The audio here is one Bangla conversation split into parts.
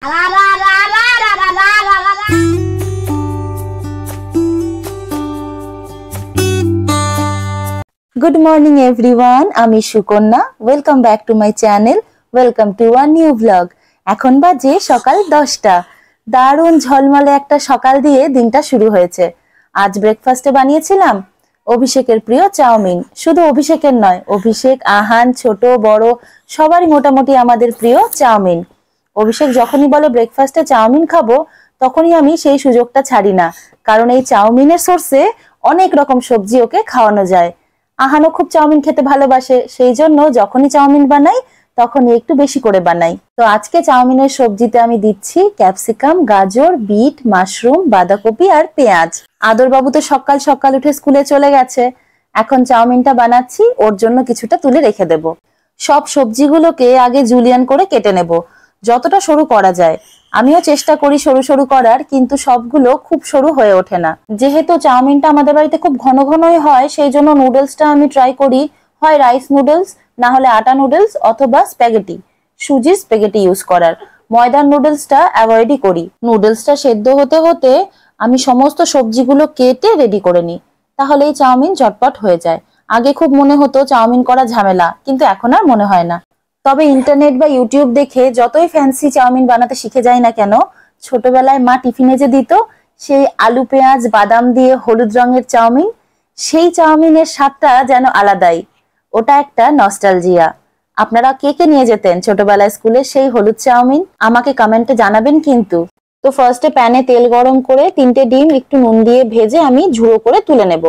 Good morning everyone, আমি Sukanya. Welcome back to my channel. Welcome to a new blog. এখন বাজে সকাল 10টা। দারুণ ঝলমলে একটা সকাল দিয়ে দিনটা শুরু হয়েছে। আজ ব্রেকফাস্টে বানিয়েছিলাম অভিষেকের প্রিয় চাউমিন। শুধু অভিষেকের নয়, অভিষেক, আহান, ছোট বড় সবারই মোটামুটি আমাদের প্রিয় চাউমিন। অভিষেক যখনই বলে ব্রেকফাস্টে চাউমিন খাবো, তখনই আমি সেই সুযোগটা ছাড়ি না, কারণ এই চাউমিনের সোর্সে অনেক রকম সবজি ওকে খাওয়ানো যায়। আহানও খুব চাউমিন খেতে ভালোবাসে, সেই জন্য যখনই চাউমিন বানাই তখনই একটু বেশি করে বানাই। তো আজকে চাউমিনের সবজিতে আমি দিচ্ছি ক্যাপসিকাম, গাজর, বিট, মাশরুম, বাঁধাকপি আর পেঁয়াজ। আদরবাবু তো সকাল সকাল উঠে স্কুলে চলে গেছে। এখন চাউমিনটা বানাচ্ছি, ওর জন্য কিছুটা তুলে রেখে দেব। সব সবজিগুলোকে আগে জুলিয়ান করে কেটে নেব, যতটা সরু করা যায়। আমিও চেষ্টা করি সরু সরু করার, কিন্তু সবগুলো খুব সরু হয়ে ওঠে না। যেহেতু চাউমিনটা আমাদের বাড়িতে খুব ঘন ঘনই হয়, সেই জন্য নুডলসটা আমি ট্রাই করি হয় রাইস নুডলস, না হলে আটা নুডলস অথবা স্প্যাগেটি, সুজির স্প্যাগেটি ইউজ করার। ময়দার নুডলসটা অ্যাভয়েডই করি। নুডলসটা সেদ্ধ হতে হতে আমি সমস্ত সবজিগুলো কেটে রেডি করে নিই, তাহলে এই চাউমিন ঝটপট হয়ে যায়। আগে খুব মনে হতো চাউমিন করা ঝামেলা, কিন্তু এখন আর মনে হয় না। তবে ইন্টারনেট বা ইউটিউব দেখে যতই ফ্যান্সি চাউমিন বানাতে শিখে যাই না কেন, ছোটবেলায় মা টিফিনে যে দিত সেই আলু পেঁয়াজ বাদাম দিয়ে হলুদ রঙের চাউমিন, সেই চাউমিনের স্বাদটা যেন আলাদাই। ওটা একটা নস্টালজিয়া। আপনারা কে কে নিয়ে যেতেন ছোটবেলায় স্কুলে সেই হলুদ চাউমিন? আমাকে কমেন্টে জানাবেন কিন্তু। তো ফার্স্টে প্যানে তেল গরম করে 3টে ডিম একটু নুন দিয়ে ভেজে আমি ঝুড়ো করে তুলে নেব।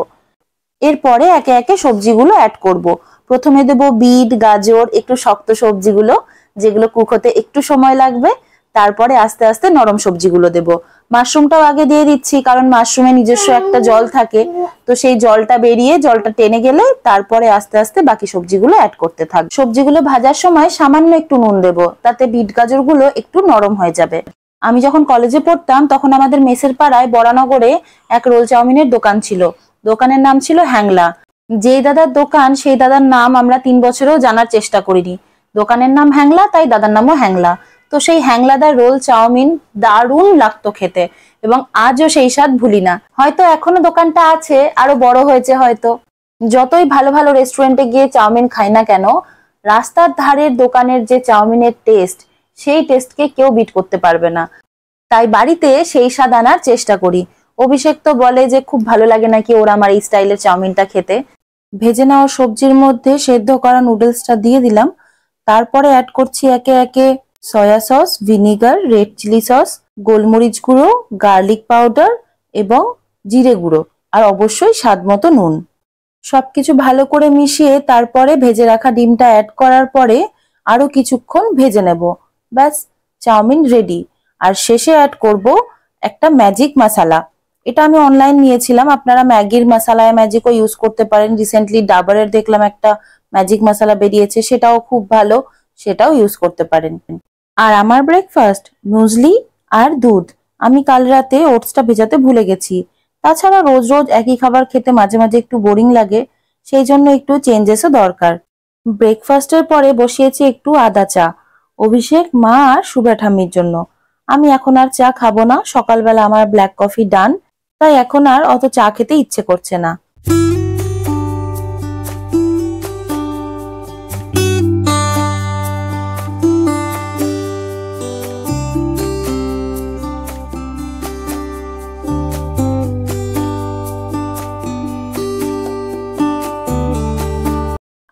এরপরে একে একে সবজিগুলো অ্যাড করব। প্রথমে দেব বিট, গাজর, একটু শক্ত সবজিগুলো যেগুলো কুক হতে একটু সময় লাগবে। তারপরে আস্তে আস্তে নরম সবজিগুলো দেব। মাশরুমটাও আগে দিয়ে দিচ্ছি, কারণ মাশরুমে নিজস্ব একটা জল থাকে, তো সেই জলটা বেরিয়ে জলটা টেনে গেলে তারপরে আস্তে আস্তে বাকি সবজিগুলো অ্যাড করতে থাক। সবজিগুলো ভাজার সময় সামান্য একটু নুন দেব, তাতে বিট গাজরগুলো একটু নরম হয়ে যাবে। আমি যখন কলেজে পড়তাম তখন আমাদের মেসের পাড়ায় বরানগরে এক রোল চাউমিনের দোকান ছিল। দোকানের নাম ছিল হ্যাংলা। যেই দাদার দোকান সেই দাদার নাম আমরা 3 বছরেও জানার চেষ্টা করিনি। দোকানের নাম হ্যাংলা, তাই দাদার নামও হ্যাংলা। তো সেই হ্যাংলাদার রোল চাউমিন দারুণ লাগতো খেতে, এবং আজও সেই স্বাদ ভুলি না। হয়তো এখনো দোকানটা আছে, আরো বড় হয়েছে হয়তো। যতই ভালো ভালো রেস্টুরেন্টে গিয়ে চাউমিন খাই না কেন, রাস্তার ধারের দোকানের যে চাউমিনের টেস্ট, সেই টেস্টকে কেউ বিট করতে পারবে না। তাই বাড়িতে সেই স্বাদ আনার চেষ্টা করি। অভিষেক তো বলে যে খুব ভালো লাগে নাকি ওর আমার এই স্টাইলের চাউমিনটা খেতে। ভেজে নেওয়া সবজির মধ্যে সেদ্ধ করা নুডলসটা দিয়ে দিলাম। তারপরে অ্যাড করছি একে একে soya sauce, vinegar, red chilli sauce, গোলমরিচ গুঁড়ো, গার্লিক পাউডার এবং জিরে গুঁড়ো, আর অবশ্যই স্বাদ মতো নুন। সবকিছু ভালো করে মিশিয়ে তারপরে ভেজে রাখা ডিমটা অ্যাড করার পরে আরো কিছুক্ষণ ভেজে নেব। ব্যাস, চাউমিন রেডি। আর শেষে অ্যাড করব একটা ম্যাজিক মশলা। এটা আমি অনলাইন নিয়েছিলাম, আপনারা ম্যাগির মশলায় ম্যাজিকও ইউজ করতে পারেন। রিসেন্টলি ডাবরের দেখলাম একটা ম্যাজিক মশলা বেরিয়েছে, সেটাও খুব ভালো, সেটাও ইউজ করতে পারেন। আর আমার ব্রেকফাস্ট মুসলি আর দুধ। আমি কাল রাতে ওটসটা ভেজাতে ভুলে গেছি। তাছাড়া রোজ রোজ একই খাবার খেতে মাঝে মাঝে একটু বোরিং লাগে, সেই জন্য একটু চেঞ্জেসও দরকার। ব্রেকফাস্টের পরে বসিয়েছি একটু আদা চা, অভিষেক, মা আর সুভা ঠাম্মির জন্য। আমি এখন আর চা খাবো না, সকালবেলা আমার ব্ল্যাক কফি ডান, তাই এখন আর অত চা খেতে ইচ্ছে করছে না।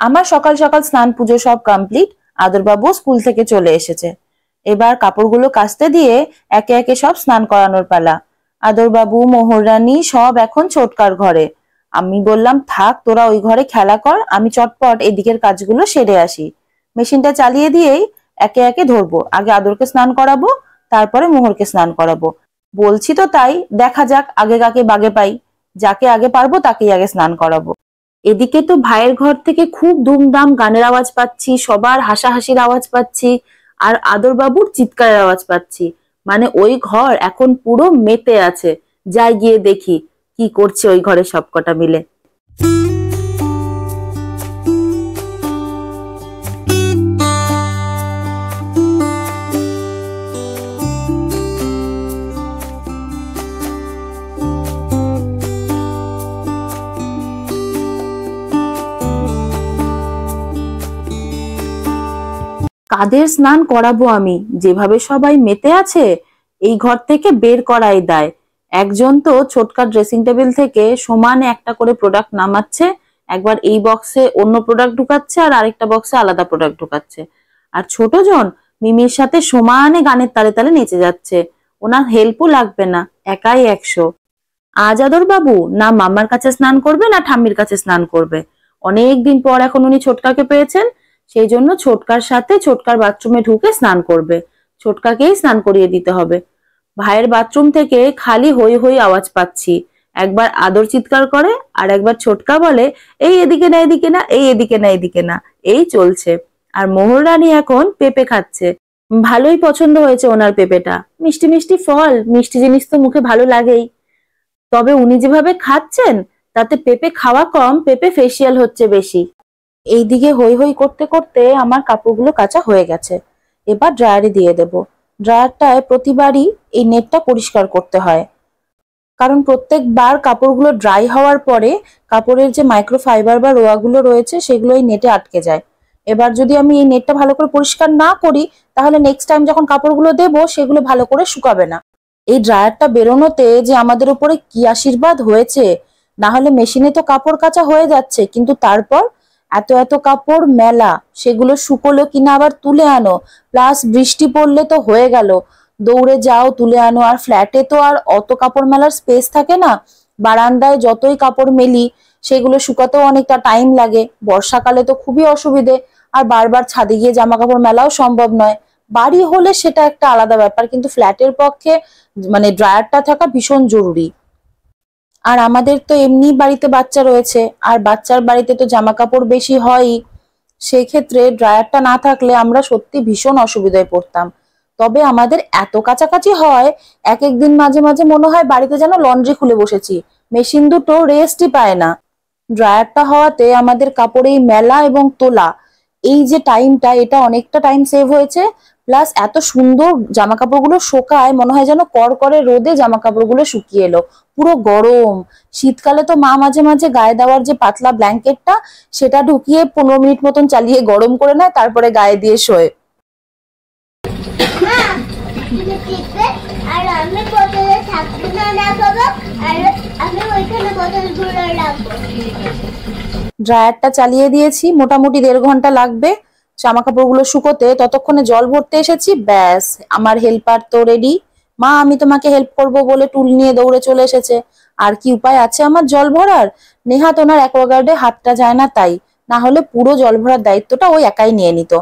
আমার সকাল সকাল স্নান পুজো সব কমপ্লিট। আদরবাবু স্কুল থেকে চলে এসেছে। এবার কাপড়গুলো কাচতে দিয়ে একে একে সব স্নান করানোর পালা। আদরবাবু, মোহরানি সব এখন ছোটকার ঘরে। আমি বললাম থাক, তোরা ওই ঘরে খেলা কর, আমি চটপট এদিকের কাজগুলো সেরে আসি। মেশিনটা চালিয়ে দিয়েই একে একে ধরবো। আগে আদরকে স্নান করাবো, তারপরে মোহরকে স্নান করাবো। বলছি তো তাই, দেখা যাক আগে কাকে বাগে পাই। যাকে আগে পারবো তাকেই আগে স্নান করাবো। এদিকে তো ভাইয়ের ঘর থেকে খুব দুমদাম গানের আওয়াজ পাচ্ছি, সবার হাসাহাসির আওয়াজ পাচ্ছি, আর আদরবাবুর চিৎকারের আওয়াজ পাচ্ছি। মানে ওই ঘর এখন পুরো মেতে আছে। যাই গিয়ে দেখি কি করছে ওই ঘরে সবকটা মিলে। তাদের স্নান করাবো আমি, যেভাবে সবাই মেতে আছে এই ঘর থেকে বের করাই দায়। একজন তো ছোটকার ড্রেসিং টেবিল থেকে সমানে একটা করে প্রোডাক্ট নামাচ্ছে, একবার এই বক্সে অন্য প্রোডাক্ট ঢুকাচ্ছে আর আরেকটা বক্সে আলাদা প্রোডাক্ট ঢুকাচ্ছে। আর ছোটজন মিমির সাথে সমানে গানের তালে তালে নেচে যাচ্ছে, ওনার হেল্পও লাগবে না, একাই 100। আজ আদর বাবু না মামার কাছে স্নান করবে না ঠাম্মির কাছে স্নান করবে, অনেকদিন পর এখন উনি ছোটকাকে পেয়েছেন, সেই জন্য ছোটকার সাথে ছোটকার বাথরুমে ঢুকে স্নান করবে, ছোটকাকেই স্নান করিয়ে দিতে হবে। ভাইয়ের বাথরুম থেকে খালি হই হই আওয়াজ পাচ্ছি, একবার আদর চিৎকার করে আর একবার ছোটকা বলে এই এদিকে না এদিকে না, এই এদিকে না এদিকে না, এই চলছে। আর মোহর রানী এখন পেঁপে খাচ্ছে, ভালোই পছন্দ হয়েছে ওনার পেঁপেটা, মিষ্টি মিষ্টি ফল, মিষ্টি জিনিস তো মুখে ভালো লাগেই। তবে উনি যেভাবে খাচ্ছেন তাতে পেঁপে খাওয়া কম, পেঁপে ফেসিয়াল হচ্ছে বেশি। এইদিকে হই হই করতে করতে আমার কাপড়গুলো কাচা হয়ে গেছে, এবার ড্রায়ারে দিয়ে দেব। ড্রায়ারটায় প্রতিবারই এই নেটটা পরিষ্কার করতে হয়, কারণ প্রত্যেকবার কাপড়গুলো ড্রাই হওয়ার পরে কাপড়ের যে মাইক্রোফাইবার বা রোয়াগুলো রয়েছে সেগুলো এই নেটে আটকে যায়। এবার যদি আমি এই নেটটা ভালো করে পরিষ্কার না করি তাহলে নেক্সট টাইম যখন কাপড়গুলো দেবো সেগুলো ভালো করে শুকাবে না। এই ড্রায়ারটা বেরোনোতে যে আমাদের উপরে কি আশীর্বাদ হয়েছে, না হলে মেশিনে তো কাপড় কাচা হয়ে যাচ্ছে, কিন্তু তারপর এত এত কাপড় মেলা, সেগুলো শুকোলো কিনা আবার তুলে আনো, প্লাস বৃষ্টি পড়লে তো হয়ে গেল, দৌড়ে যাও তুলে আনো। আর ফ্ল্যাটে তো আর অত কাপড় মেলার স্পেস থাকে না, বারান্দায় যতই কাপড় মেলি সেগুলো শুকাতেও অনেকটা টাইম লাগে, বর্ষাকালে তো খুবই অসুবিধে, আর বারবার ছাদে গিয়ে জামা কাপড় মেলাও সম্ভব নয়। বাড়ি হলে সেটা একটা আলাদা ব্যাপার, কিন্তু ফ্ল্যাটের পক্ষে মানে ড্রায়ারটা থাকা ভীষণ জরুরি। আর আমাদের তো এমনি বাড়িতে বাচ্চা রয়েছে, আর বাচ্চার বাড়িতে তো জামা কাপড় বেশি হয়ই, সেই ক্ষেত্রে ড্রায়ারটা না থাকলে আমরা সত্যি ভীষণ অসুবিধায় পড়তাম। তবে আমাদের এত কাছাকাছি হয়, এক একদিন মাঝে মাঝে মনে হয় বাড়িতে যেন লন্ড্রি খুলে বসেছি, মেশিন দুটো রেস্টই পায় না। ড্রায়ারটা হওয়াতে আমাদের কাপড়ে মেলা এবং তোলা এই যে টাইমটা, এটা অনেকটা টাইম সেভ হয়েছে, প্লাস এত সুন্দর জামা কাপড়গুলো শোকায়, মনে হয় যেন করকরে রোদে জামা কাপড়গুলো শুকিয়ে এলো, পুরো গরম। শীতকালে তো মা মাঝে মাঝে গায়ে দেওয়ার যে পাতলা ব্ল্যাঙ্কেটটা সেটা ঢুকিয়ে 15 মিনিট মতন চালিয়ে গরম করে নেয়, তারপরে গায়ে দিয়ে শোয়। ড্রায়ারটা চালিয়ে দিয়েছি, মোটামুটি 1.5 ঘন্টা লাগবে জামা কাপড়গুলো শুকোতে, ততক্ষণে জল ভরতে এসেছি, ব্যাস আমার হেল্পার তো রেডি। মা আমি তোমাকে হেল্প করব বলে টুল নিয়ে দৌড়ে চলে এসেছে, আর কি উপায় আছে আমার জল ভরার, নেহাত ওনার অ্যাকোয়াগার্ডে হাতটা যায় না তাই, না হলে পুরো জল ভরার দায়িত্বটা ওই একাই নিয়ে নিত।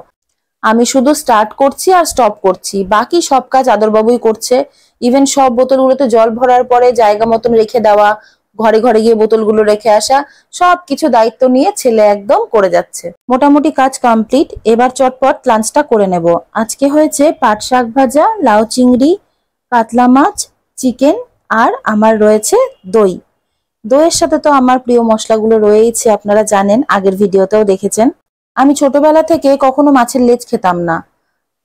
আমি শুধু স্টার্ট করছি আর স্টপ করছি, বাকি সব কাজ আদরবাবুই করছে। ইভেন সব বোতলগুলোতে জল ভরার পরে জায়গা মতন রেখে দেওয়া, ঘরে ঘরে গিয়ে বোতলগুলো রেখে আসা, সব কিছু দায়িত্ব নিয়ে ছেলে একদম করে যাচ্ছে। মোটামুটি কাজ কমপ্লিট, এবার চটপট লাঞ্চটা করে নেব। আজকে হয়েছে পাট শাক ভাজা, লাউ চিংড়ি, কাতলা মাছ, চিকেন, আর আমার রয়েছে দই। দইয়ের সাথে তো আমার প্রিয় মশলাগুলো রয়েছে, আপনারা জানেন, আগের ভিডিওতেও দেখেছেন। আমি ছোটবেলা থেকে কখনো মাছের লেজ খেতাম না,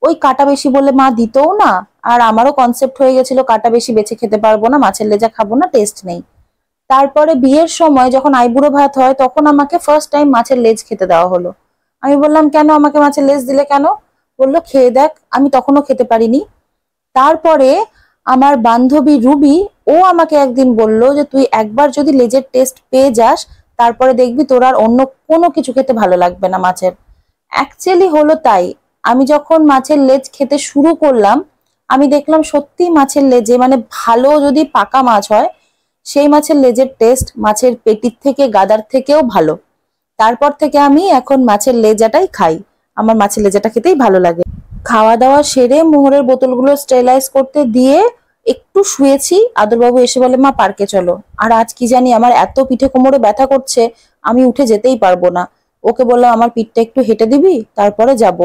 ওই কাটা বেশি বলে মা দিতও না, আর আমারও কনসেপ্ট হয়ে গেছিল কাটা বেশি বেছে খেতে পারবো না, মাছের লেজা খাবো না, টেস্ট নেই। তারপরে বিয়ের সময় যখন আইবুড়ো ভাত হয় তখন আমাকে ফার্স্ট টাইম মাছের লেজ খেতে দেওয়া হলো। আমি বললাম কেন আমাকে মাছের লেজ দিলে কেন? বললো খেয়ে দেখ। আমি তখনও খেতে পারিনি। তারপরে আমার বান্ধবী রুবি, ও আমাকে একদিন বলল যে তুই একবার যদি লেজের টেস্ট পেয়ে যাস তারপরে দেখবি তোর আর অন্য কোনো কিছু খেতে ভালো লাগবে না মাছের। অ্যাকচুয়ালি হলো তাই। আমি যখন মাছের লেজ খেতে শুরু করলাম আমি দেখলাম সত্যি মাছের লেজে, মানে ভালো যদি পাকা মাছ হয় সেই মাছের লেজের টেস্ট মাছের পেটির থেকে গাদার থেকেও ভালো। তারপর থেকে আমি এখন মাছের লেজাটাই খাই, আমার মাছের লেজাটা খেতেই ভালো লাগে। খাওয়া দাওয়া সেরে মোহরের বোতলগুলো স্টেরিলাইজ করতে দিয়ে একটু শুয়েছি, আদরবাবু এসে বলে মা পার্কে চলো। আর আজ কি জানি আমার এত পিঠে কোমরে ব্যথা করছে আমি উঠে যেতেই পারবো না। ওকে বললাম আমার পিঠটা একটু হেঁটে দিবি তারপরে যাব।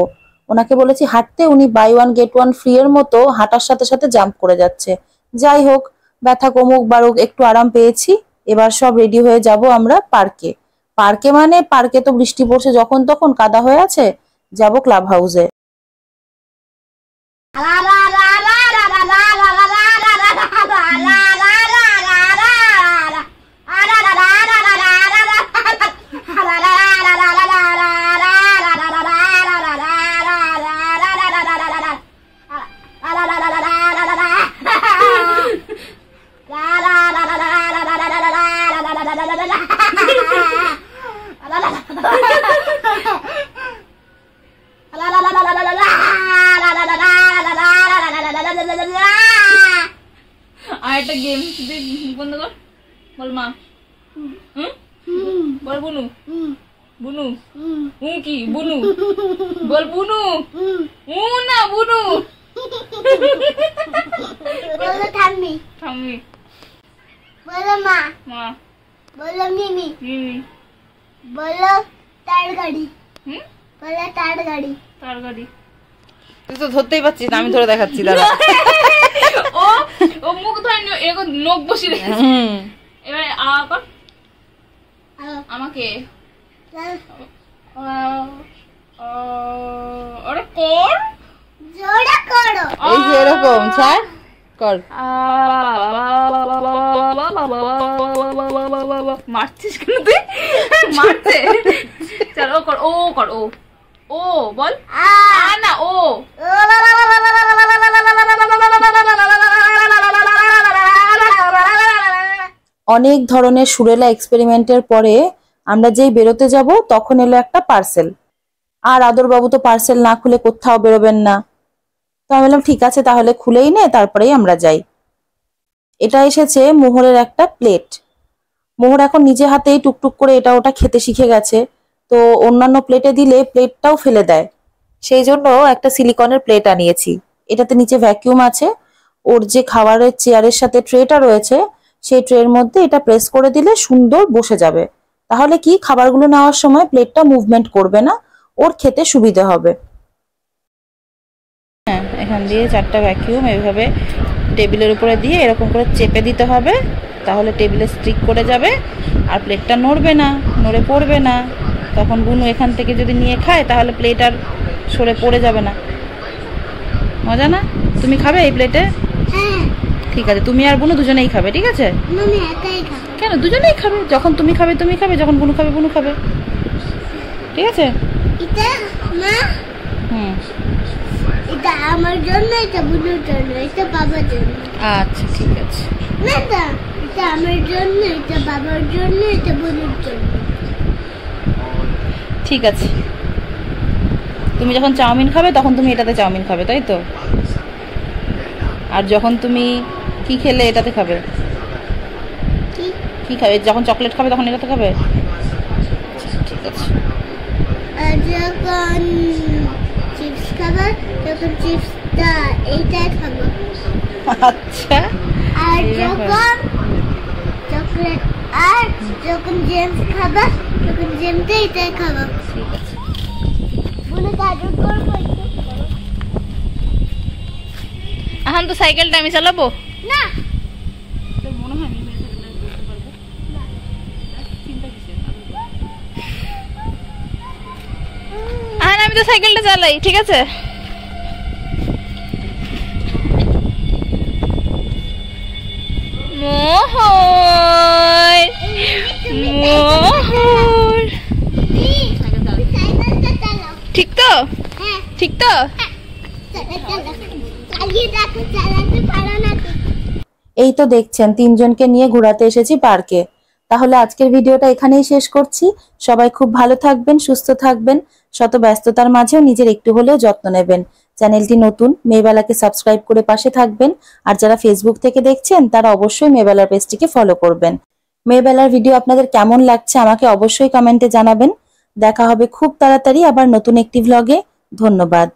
ওনাকে বলেছি হাঁটতে, উনি buy one get one free এর মতো হাঁটার সাথে সাথে জাম্প করে যাচ্ছে। যাই হোক, ব্যথা কমুক বাড়ুক, একটু আরাম পেয়েছি। এবার সব রেডি হয়ে যাব আমরা পার্কে। পার্কে মানে পার্কে তো বৃষ্টি পড়ছে যখন তখন, কাদা হয়ে আছে, যাব ক্লাব হাউসে। আর একটা গেম বন্ধ কর, বল মা। বল বুনু। বুনু কি বুনু, বল বুনু। না বুনু। বলো ঠাম্মি। ঠাম্মি। বলো মা। মা। বলো মিমি। মিমি। বলো তার গাড়ি। বলো তার গাড়ি। তার গাড়ি। তুই তো ধরতেই পারছিস না, আমি ধরে দেখাচ্ছি দাঁড়া। ও ও মুখ ধরে এরকম নখ বসিয়ে রেখেছে। এবারে আ কর আমাকে। আরে কর, জোরে করো। এই যে এরকম ছাড় কর। মারছিস কেন তুই? মারছে। চল ও কর, ও কর, ও ও বল। না ও। অনেক ধরনের সুরেলা এক্সপেরিমেন্টের পরে আমরা যেই বেরোতে যাব তখন এলো একটা পার্সেল। আর আদরবাবু তো পার্সেল না খুলে কোথাও বেরোবেন না, তো আমি বললাম ঠিক আছে তাহলে খুলেই নে, তারপরেই আমরা যাই। এটা এসেছে মোহরের একটা প্লেট। মোহর এখন নিজে হাতেই টুকটুক করে এটা ওটা খেতে শিখে গেছে, তো অন্যান্য প্লেটে দিলে প্লেটটাও ফেলে দেয়, সেই জন্য একটা সিলিকনের প্লেট আনিয়েছি। এটাতে নিচে ভ্যাকিউম আছে, ওর যে খাবারের চেয়ারের সাথে ট্রেটা রয়েছে সেই ট্রের মধ্যে এটা প্রেস করে দিলে সুন্দর বসে যাবে, তাহলে কি খাবারগুলো নেওয়ার সময় প্লেটটা মুভমেন্ট করবে না, ওর খেতে সুবিধে হবে। হ্যাঁ, এখান দিয়ে 4টা ভ্যাকিউম এইভাবে টেবিলের উপরে দিয়ে এরকম করে চেপে দিতে হবে, তাহলে টেবিলে স্টিক করে যাবে আর প্লেটটা নড়বে না, নড়ে পড়বে না। তখন বুনু এখান থেকে যদি নিয়ে খায় তাহলে প্লেট আর সরে পড়ে যাবে না। মজা না? তুমি খাবে এই প্লেটে? ঠিক আছে, তুমি আর বুনু দুজনেই খাবে, ঠিক আছে? কেন দুজনেই খাবে? যখন তুমি খাবে তুমি খাবে, যখন বুনু খাবে বুনু খাবে, ঠিক আছে? এটা আমার জন্য, এটা বুনুর জন্য, এটা বাবার জন্য। আচ্ছা ঠিক আছে। না এটা আমার জন্য, এটা বাবার জন্য, এটা বুনুর জন্য। ঠিক আছে, তুমি যখন চাউমিন খাবে তখন তুমি এটাতে চাউমিন খাবে, তাই তো? আর যখন তুমি কি খেলে এটাতে খাবে? কি খাবে? যখন চকলেট খাবে তখন এটাতে খাবে? ঠিক আছে। আর যখন চিপস খাবে তখন চিপসটা এইটাই খাবো। আচ্ছা। আর যখন চকলেট আর যখন জেমস খাবে তখন জেমটা এইটাই খাবো। ঠিক আছে। বুনু কাজু করবো। এখন তো সাইকেলটা আমি চালাবো না, মনে হয় আমি তো সাইকেলটা চালাই, ঠিক আছে? মোহর মোহর, সাইকেলটা চালাও। ঠিক তো? হ্যাঁ, ঠিক তো? চালাতে পারো না তো। এই তো দেখছেন 3জনকে নিয়ে ঘোরাতে এসেছি পার্কে। তাহলে আজকের ভিডিওটা এখানেই শেষ করছি। সবাই খুব ভালো থাকবেন, সুস্থ থাকবেন, শত ব্যস্ততার মাঝেও নিজের একটু হলেও যত্ন নেবেন। চ্যানেলটি নতুন, মেয়েবেলাকে সাবস্ক্রাইব করে পাশে থাকবেন। আর যারা ফেসবুক থেকে দেখছেন তারা অবশ্যই মেয়েবেলার পেজটিকে ফলো করবেন। মেয়েবেলার ভিডিও আপনাদের কেমন লাগছে আমাকে অবশ্যই কমেন্টে জানাবেন। দেখা হবে খুব তাড়াতাড়ি আবার নতুন একটি ভ্লগে। ধন্যবাদ।